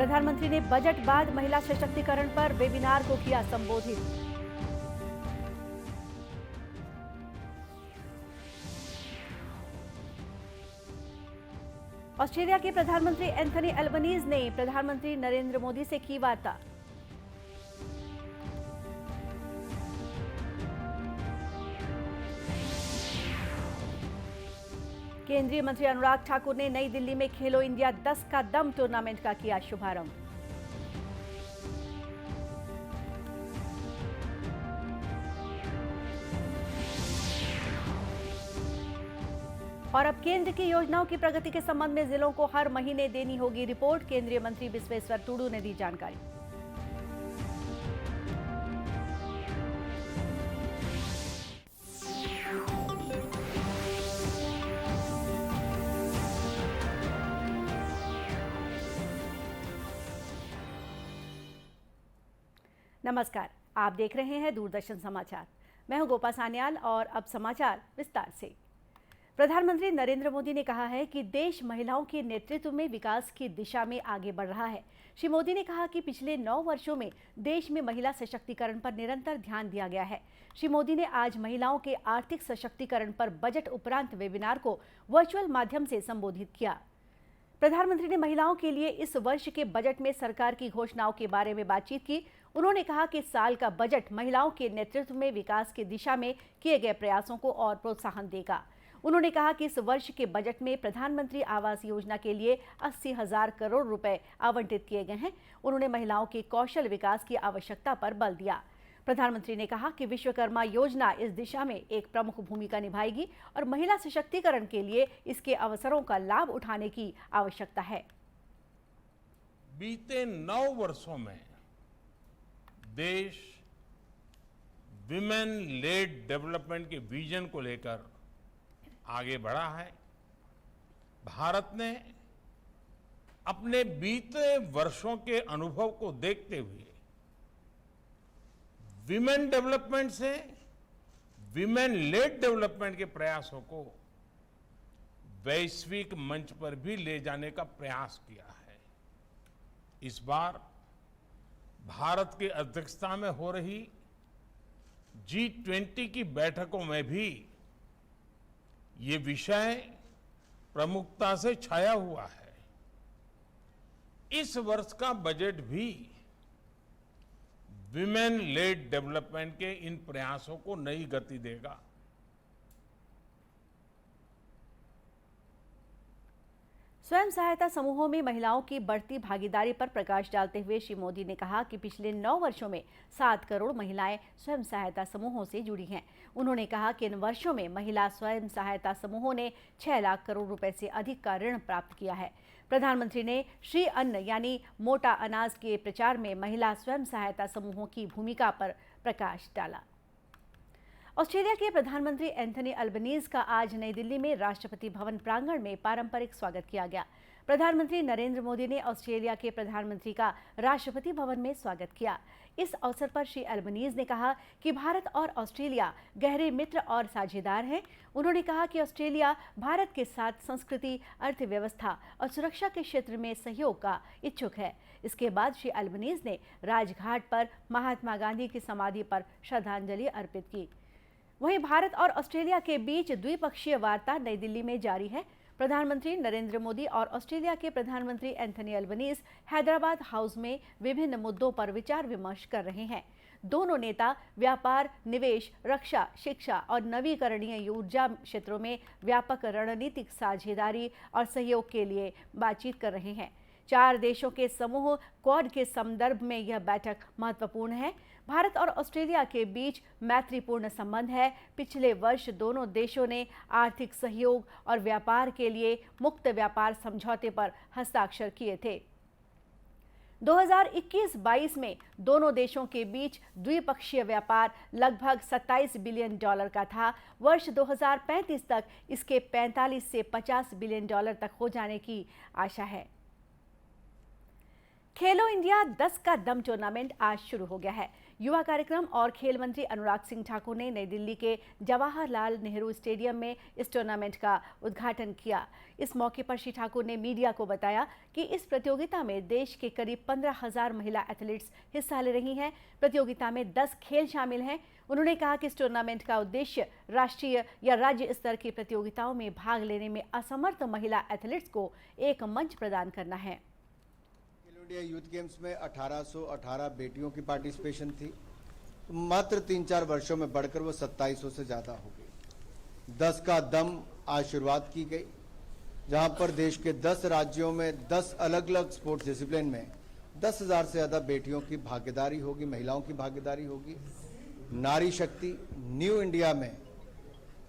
प्रधानमंत्री ने बजट बाद महिला सशक्तिकरण पर वेबिनार को किया संबोधित। ऑस्ट्रेलिया के प्रधानमंत्री एंथनी एल्बनीज ने प्रधानमंत्री नरेंद्र मोदी से की वार्ता। केंद्रीय मंत्री अनुराग ठाकुर ने नई दिल्ली में खेलो इंडिया 10 का दम टूर्नामेंट का किया शुभारंभ। और अब केंद्र की योजनाओं की प्रगति के संबंध में जिलों को हर महीने देनी होगी रिपोर्ट। केंद्रीय मंत्री विश्वेश्वर टुडू ने दी जानकारी। नमस्कार, आप देख रहे हैं दूरदर्शन समाचार। मैं हूं गोपा सान्याल और अब समाचार विस्तार से। प्रधानमंत्री नरेंद्र मोदी ने कहा है कि देश महिलाओं के नेतृत्व में विकास की दिशा में आगे बढ़ रहा है। श्री मोदी ने कहा कि पिछले 9 वर्षों में देश में महिला सशक्तिकरण पर निरंतर ध्यान दिया गया है। श्री मोदी ने आज महिलाओं के आर्थिक सशक्तिकरण पर बजट उपरांत वेबिनार को वर्चुअल माध्यम से संबोधित किया। प्रधानमंत्री ने महिलाओं के लिए इस वर्ष के बजट में सरकार की घोषणाओं के बारे में बातचीत की। उन्होंने कहा कि साल का बजट महिलाओं के नेतृत्व में विकास की दिशा में किए गए प्रयासों को और प्रोत्साहन देगा। उन्होंने कहा कि इस वर्ष के बजट में प्रधानमंत्री आवास योजना के लिए 80,000 करोड़ रुपए आवंटित किए गए हैं। उन्होंने महिलाओं के कौशल विकास की आवश्यकता पर बल दिया। प्रधानमंत्री ने कहा कि विश्वकर्मा योजना इस दिशा में एक प्रमुख भूमिका निभाएगी और महिला सशक्तिकरण के लिए इसके अवसरों का लाभ उठाने की आवश्यकता है। बीते 9 वर्षों में देश विमेन लेड डेवलपमेंट के विजन को लेकर आगे बढ़ा है। भारत ने अपने बीते वर्षों के अनुभव को देखते हुए विमेन डेवलपमेंट से विमेन लेड डेवलपमेंट के प्रयासों को वैश्विक मंच पर भी ले जाने का प्रयास किया है। इस बार भारत की अध्यक्षता में हो रही G20 की बैठकों में भी ये विषय प्रमुखता से छाया हुआ है। इस वर्ष का बजट भी विमेन लेड डेवलपमेंट के इन प्रयासों को नई गति देगा। स्वयं सहायता समूहों में महिलाओं की बढ़ती भागीदारी पर प्रकाश डालते हुए श्री मोदी ने कहा कि पिछले 9 वर्षों में 7 करोड़ महिलाएं स्वयं सहायता समूहों से जुड़ी हैं। उन्होंने कहा कि इन वर्षों में महिला स्वयं सहायता समूहों ने 6 लाख करोड़ रुपए से अधिक का ऋण प्राप्त किया है। प्रधानमंत्री ने श्री अन्न यानी मोटा अनाज के प्रचार में महिला स्वयं सहायता समूहों की भूमिका पर प्रकाश डाला। ऑस्ट्रेलिया के प्रधानमंत्री एंथनी एल्बनीज का आज नई दिल्ली में राष्ट्रपति भवन प्रांगण में पारंपरिक स्वागत किया गया। प्रधानमंत्री नरेंद्र मोदी ने ऑस्ट्रेलिया के प्रधानमंत्री का राष्ट्रपति भवन में स्वागत किया। इस अवसर पर श्री एल्बनीज ने कहा कि भारत और ऑस्ट्रेलिया गहरे मित्र और साझेदार हैं। उन्होंने कहा कि ऑस्ट्रेलिया भारत के साथ संस्कृति, अर्थव्यवस्था और सुरक्षा के क्षेत्र में सहयोग का इच्छुक है। इसके बाद श्री एल्बनीज ने राजघाट पर महात्मा गांधी की समाधि पर श्रद्धांजलि अर्पित की। वहीं भारत और ऑस्ट्रेलिया के बीच द्विपक्षीय वार्ता नई दिल्ली में जारी है। प्रधानमंत्री नरेंद्र मोदी और ऑस्ट्रेलिया के प्रधानमंत्री एंथनी एल्बनीज हैदराबाद हाउस में विभिन्न मुद्दों पर विचार विमर्श कर रहे हैं। दोनों नेता व्यापार, निवेश, रक्षा, शिक्षा और नवीकरणीय ऊर्जा क्षेत्रों में व्यापक रणनीतिक साझेदारी और सहयोग के लिए बातचीत कर रहे हैं। 4 देशों के समूह क्वाड के संदर्भ में यह बैठक महत्वपूर्ण है। भारत और ऑस्ट्रेलिया के बीच मैत्रीपूर्ण संबंध है। पिछले वर्ष दोनों देशों ने आर्थिक सहयोग और व्यापार के लिए मुक्त व्यापार समझौते पर हस्ताक्षर किए थे। 2021-22 में दोनों देशों के बीच द्विपक्षीय व्यापार लगभग $27 बिलियन का था। वर्ष 2035 तक इसके 45 से $50 बिलियन तक हो जाने की आशा है। खेलो इंडिया 10 का दम टूर्नामेंट आज शुरू हो गया है। युवा कार्यक्रम और खेल मंत्री अनुराग सिंह ठाकुर ने नई दिल्ली के जवाहरलाल नेहरू स्टेडियम में इस टूर्नामेंट का उद्घाटन किया। इस मौके पर श्री ठाकुर ने मीडिया को बताया कि इस प्रतियोगिता में देश के करीब 15,000 महिला एथलीट्स हिस्सा ले रही हैं। प्रतियोगिता में 10 खेल शामिल हैं। उन्होंने कहा कि इस टूर्नामेंट का उद्देश्य राष्ट्रीय या राज्य स्तर की प्रतियोगिताओं में भाग लेने में असमर्थ महिला एथलीट्स को एक मंच प्रदान करना है। खेलो इंडिया यूथ गेम्स में 1818 बेटियों की पार्टिसिपेशन थी। मात्र 3-4 वर्षों में बढ़कर वो 2700 से ज़्यादा हो गई। 10 का दम आज शुरुआत की गई, जहां पर देश के 10 राज्यों में 10 अलग अलग स्पोर्ट्स डिसिप्लिन में 10,000 से ज़्यादा बेटियों की भागीदारी होगी, महिलाओं की भागीदारी होगी। नारी शक्ति न्यू इंडिया में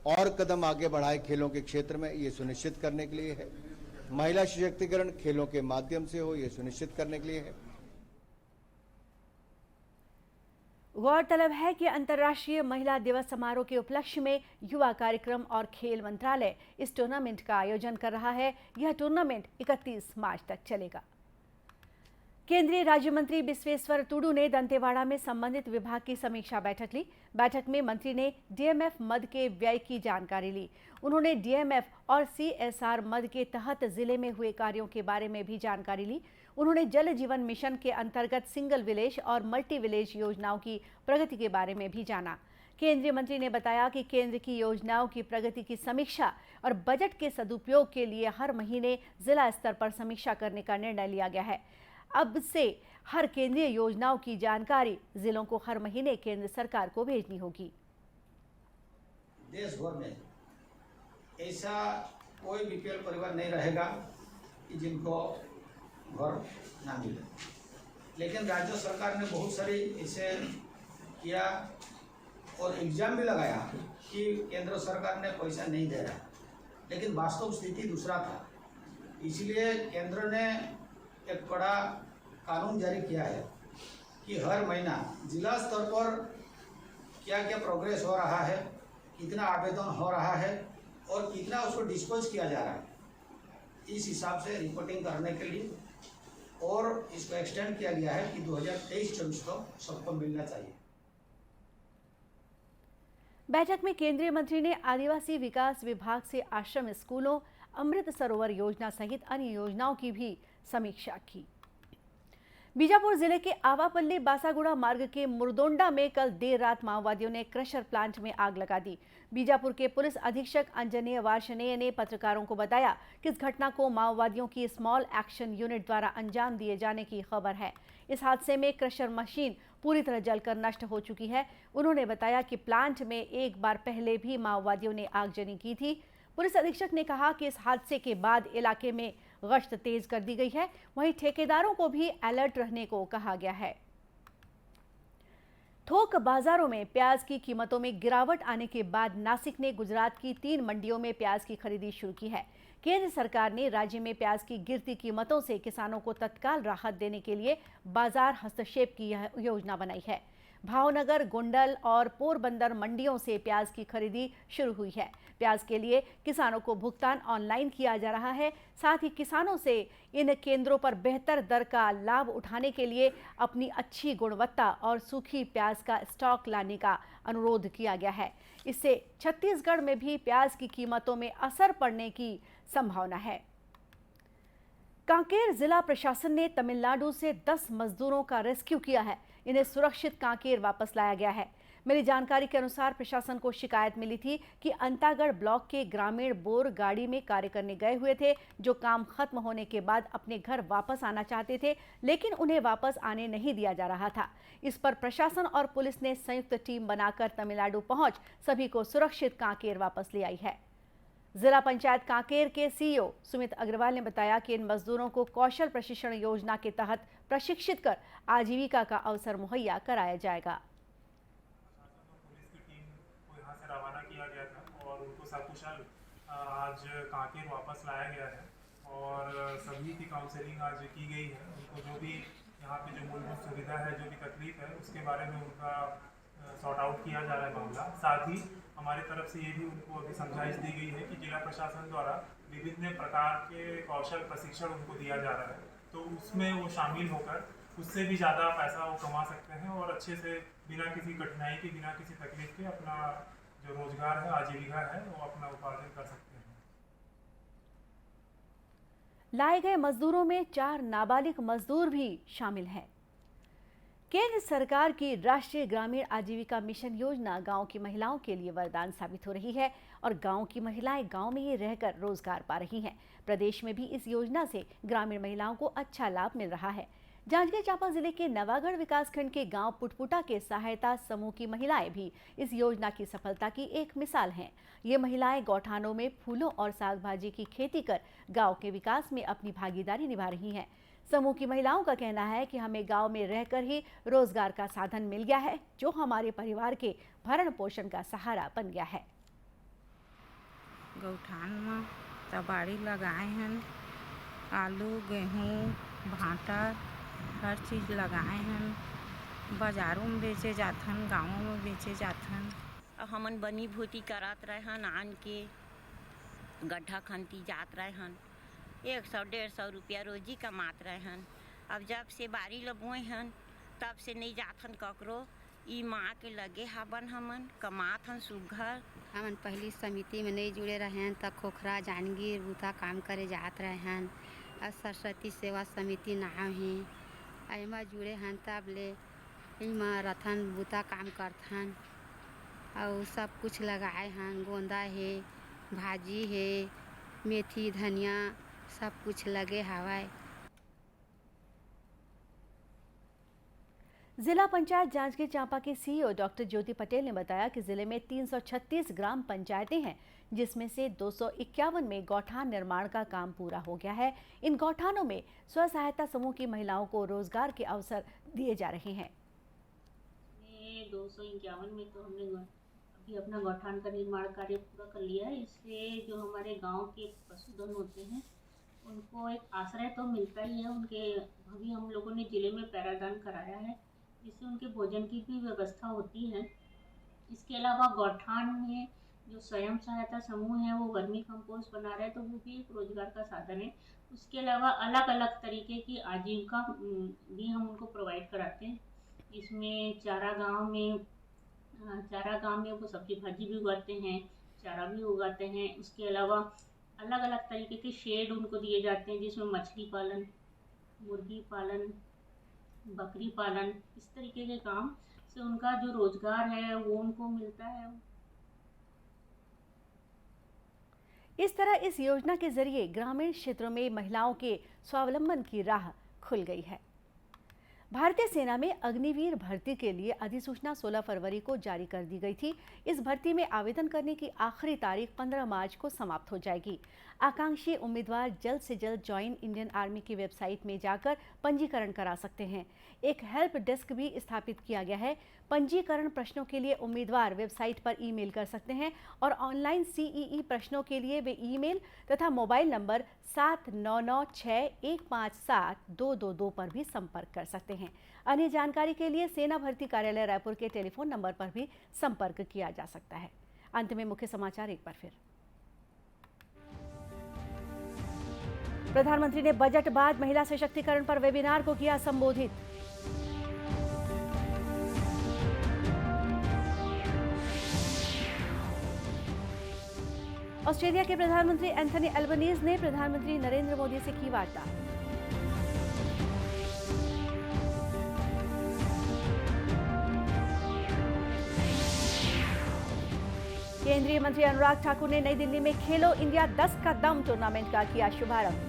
और कदम आगे बढ़ाए खेलों के क्षेत्र में, ये सुनिश्चित करने के लिए है। महिला सशक्तिकरण खेलों के माध्यम से हो, ये सुनिश्चित करने के लिए है। गौरतलब है कि अंतर्राष्ट्रीय महिला दिवस समारोह के उपलक्ष्य में युवा कार्यक्रम और खेल मंत्रालय इस टूर्नामेंट का आयोजन कर रहा है। यह टूर्नामेंट 31 मार्च तक चलेगा। केंद्रीय राज्य मंत्री विश्वेश्वर टुडू ने दंतेवाड़ा में संबंधित विभाग की समीक्षा बैठक ली। बैठक में मंत्री ने डीएमएफ मद के व्यय की जानकारी ली। उन्होंने डीएमएफ और सीएसआर मद के तहत जिले में हुए कार्यों के बारे में भी जानकारी ली। उन्होंने जल जीवन मिशन के अंतर्गत सिंगल विलेज और मल्टी विलेज योजनाओं की प्रगति के बारे में भी जाना। केंद्रीय मंत्री ने बताया कि केंद्र की योजनाओं की प्रगति की समीक्षा और बजट के सदुपयोग के लिए हर महीने जिला स्तर पर समीक्षा करने का निर्णय लिया गया है। अब से हर केंद्रीय योजनाओं की जानकारी जिलों को हर महीने केंद्र सरकार को भेजनी होगी। देश भर में ऐसा कोई बीपीएल परिवार नहीं रहेगा कि जिनको घर ना मिले, लेकिन राज्य सरकार ने बहुत सारी ऐसे किया और एग्जाम भी लगाया कि केंद्र सरकार ने पैसा नहीं दे रहा, लेकिन वास्तव स्थिति दूसरा था। इसलिए केंद्र ने एक बड़ा कानून जारी किया है कि हर महीना जिला स्तर पर क्या क्या प्रोग्रेस हो रहा है, कितना आवेदन हो रहा है और कितना उसको डिस्पोज किया जा रहा है, इस हिसाब से रिपोर्टिंग करने के लिए और इसको एक्सटेंड किया गया है कि 2023-24 को सबको मिलना चाहिए। बैठक में केंद्रीय मंत्री ने आदिवासी विकास विभाग से आश्रम स्कूलों, अमृत सरोवर योजना सहित अन्य योजनाओं की भी समीक्षा की। बीजापुर जिले के आवापल्ली बासागुड़ा मार्ग के मुरदोंडा में कल देर रात माओवादियों ने क्रशर प्लांट में आग लगा दी। बीजापुर के पुलिस अधीक्षक अंजनेय वार्ष्णेय ने पत्रकारों को बताया कि इस घटना को माओवादियों की स्मॉल एक्शन यूनिट द्वारा अंजाम दिए जाने की खबर है। इस हादसे में क्रशर मशीन पूरी तरह जलकर नष्ट हो चुकी है। उन्होंने बताया कि प्लांट में एक बार पहले भी माओवादियों ने आगजनी की थी। पुलिस अधीक्षक ने कहा कि इस हादसे के बाद इलाके में गश्त तेज कर दी गई है। वहीं ठेकेदारों को भी अलर्ट रहने को कहा गया है। थोक बाजारों में प्याज की कीमतों में गिरावट आने के बाद नासिक ने गुजरात की 3 मंडियों में प्याज की खरीदी शुरू की है। केंद्र सरकार ने राज्य में प्याज की गिरती कीमतों से किसानों को तत्काल राहत देने के लिए बाजार हस्तक्षेप की योजना बनाई है। भावनगर, गोंडल और पोरबंदर मंडियों से प्याज की खरीदी शुरू हुई है। प्याज के लिए किसानों को भुगतान ऑनलाइन किया जा रहा है। साथ ही किसानों से इन केंद्रों पर बेहतर दर का लाभ उठाने के लिए अपनी अच्छी गुणवत्ता और सूखी प्याज का स्टॉक लाने का अनुरोध किया गया है। इससे छत्तीसगढ़ में भी प्याज की कीमतों में असर पड़ने की संभावना है। कांकेर जिला प्रशासन ने तमिलनाडु से 10 मजदूरों का रेस्क्यू किया है। इन्हें सुरक्षित कांकेर वापस लाया गया है। मिली जानकारी के अनुसार प्रशासन को शिकायत मिली थी कि अंतागढ़ ब्लॉक के ग्रामीण बोर गाड़ी में कार्य करने गए हुए थे, जो काम खत्म होने के बाद अपने घर वापस आना चाहते थे, लेकिन उन्हें वापस आने नहीं दिया जा रहा था। इस पर प्रशासन और पुलिस ने संयुक्त टीम बनाकर तमिलनाडु पहुंच सभी को सुरक्षित कांकेर वापस ले आई है। जिला पंचायत कांकेर के सीईओ सुमित अग्रवाल ने बताया कि इन मजदूरों को कौशल प्रशिक्षण योजना के तहत प्रशिक्षित कर आजीविका का अवसर मुहैया कराया जाएगा। पुलिस की टीम को यहाँ से रवाना किया गया था और उनको सकुशल आज कांकेर वापस लाया गया है और सभी की काउंसलिंग आज की गई है। उनको जो भी यहाँ पे जो मूलभूत सुविधा है, जो भी तकलीफ है, उसके बारे में उनका सॉर्ट आउट किया जा रहा है मामला। साथ ही हमारी तरफ से ये भी उनको अभी समझाइश दी गई है कि जिला प्रशासन द्वारा विभिन्न प्रकार के कौशल प्रशिक्षण उनको दिया जा रहा है, तो उसमें वो शामिल होकर उससे भी ज़्यादा पैसा वो कमा सकते हैं और अच्छे से बिना किसी कठिनाई के, बिना किसी तकलीफ के अपना जो रोजगार है, आजीविका है, वो अपना उपार्जन कर सकते हैं। लाए गए मजदूरों में 4 नाबालिग मजदूर भी शामिल हैं। केंद्र सरकार की राष्ट्रीय ग्रामीण आजीविका मिशन योजना गांव की महिलाओं के लिए वरदान साबित हो रही है और गांव की महिलाएं गांव में ही रहकर रोजगार पा रही हैं। प्रदेश में भी इस योजना से ग्रामीण महिलाओं को अच्छा लाभ मिल रहा है। जांजगीर चांपा जिले के नवागढ़ विकासखंड के गांव पुटपुटा के सहायता समूह की महिलाएं भी इस योजना की सफलता की एक मिसाल हैं। ये महिलाएं गौठानों में फूलों और साग भाजी की खेती कर गांव के विकास में अपनी भागीदारी निभा रही हैं। समूह की महिलाओं का कहना है कि हमें गांव में रहकर ही रोजगार का साधन मिल गया है, जो हमारे परिवार के भरण पोषण का सहारा बन गया है। गौठान में तबाड़ी लगाए हैं, आलू, गेहूँ, भाटा, हर चीज़ लगाए हैं। बाजारों में बेचे जाथन, गाँवों में बेचे जाथन। हमन बनी भूती करत रहन, आन के गड्ढा खनती जात रहन, 100-150 रुपया रोजी कमात रहन। अब जब से बारी लगोए हन तब से नहीं जाथन ककरो, ई माँ के लगे हबन, हमन कमात हन सुघर। हमन पहली समिति में नहीं जुड़े रहन तब खोखरा जांजगीर बूता काम करे जात रहन। अब सरस्वती सेवा समिति नाम है, एमा जुड़े हन तब ले इमा रथन बूता काम करथन और सब कुछ लगाए हन। गोंदा है, भाजी है, मेथी, धनिया, सब कुछ लगे हवाए। जिला पंचायत जांजगीर चांपा के सीईओ डॉक्टर ज्योति पटेल ने बताया कि जिले में 336 ग्राम पंचायतें हैं, जिसमें से 251 में गौठान निर्माण का काम पूरा हो गया है। इन गौठानों में स्व सहायता समूह की महिलाओं को रोजगार के अवसर दिए जा रहे हैं। 251 में तो हमने अभी अपना गौठान का निर्माण कार्य पूरा कर लिया है। इससे जो हमारे गांव के पशुधन होते हैं उनको एक आश्रय तो मिलता ही है। उनके अभी हम लोगों ने जिले में पैरादान कराया है, जिससे उनके भोजन की भी व्यवस्था होती है। इसके अलावा गौठान में जो स्वयं सहायता समूह है वो वर्मी कंपोस्ट बना रहे हैं, तो वो भी एक रोजगार का साधन है। उसके अलावा अलग अलग तरीके की आजीविका भी हम उनको प्रोवाइड कराते हैं। इसमें चारा गांव में वो सब्जी भाजी भी उगाते हैं, चारा भी उगाते हैं। उसके अलावा अलग अलग तरीके के शेड उनको दिए जाते हैं, जिसमें मछली पालन, मुर्गी पालन, बकरी पालन, इस तरीके के काम से उनका जो रोजगार है वो उनको मिलता है। इस तरह इस योजना के जरिए ग्रामीण क्षेत्रों में महिलाओं के स्वावलंबन की राह खुल गई है। भारतीय सेना में अग्निवीर भर्ती के लिए अधिसूचना 16 फरवरी को जारी कर दी गई थी। इस भर्ती में आवेदन करने की आखिरी तारीख 15 मार्च को समाप्त हो जाएगी। आकांक्षी उम्मीदवार जल्द से जल्द ज्वाइन इंडियन आर्मी की वेबसाइट में जाकर पंजीकरण करा सकते हैं। एक हेल्प डेस्क भी स्थापित किया गया है। पंजीकरण प्रश्नों के लिए उम्मीदवार वेबसाइट पर ईमेल कर सकते हैं और ऑनलाइन सीईई प्रश्नों के लिए वे ईमेल तथा मोबाइल नंबर 7996157222 पर भी संपर्क कर सकते हैं। अन्य जानकारी के लिए सेना भर्ती कार्यालय रायपुर के टेलीफोन नंबर पर भी संपर्क किया जा सकता है। अंत में मुख्य समाचार एक बार फिर। प्रधानमंत्री ने बजट बाद महिला सशक्तिकरण पर वेबिनार को किया संबोधित। ऑस्ट्रेलिया के प्रधानमंत्री एंथनी एल्बनीज ने प्रधानमंत्री नरेंद्र मोदी से की वार्ता। केंद्रीय मंत्री अनुराग ठाकुर ने नई दिल्ली में खेलो इंडिया 10 का दम टूर्नामेंट का किया शुभारंभ।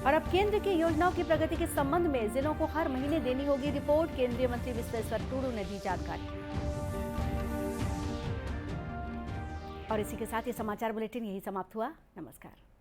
और अब केंद्र की योजनाओं की प्रगति के संबंध में जिलों को हर महीने देनी होगी रिपोर्ट। केंद्रीय मंत्री विश्वेश्वर टूडू ने दी जानकारी। और इसी के साथ ये समाचार बुलेटिन यही समाप्त हुआ। नमस्कार।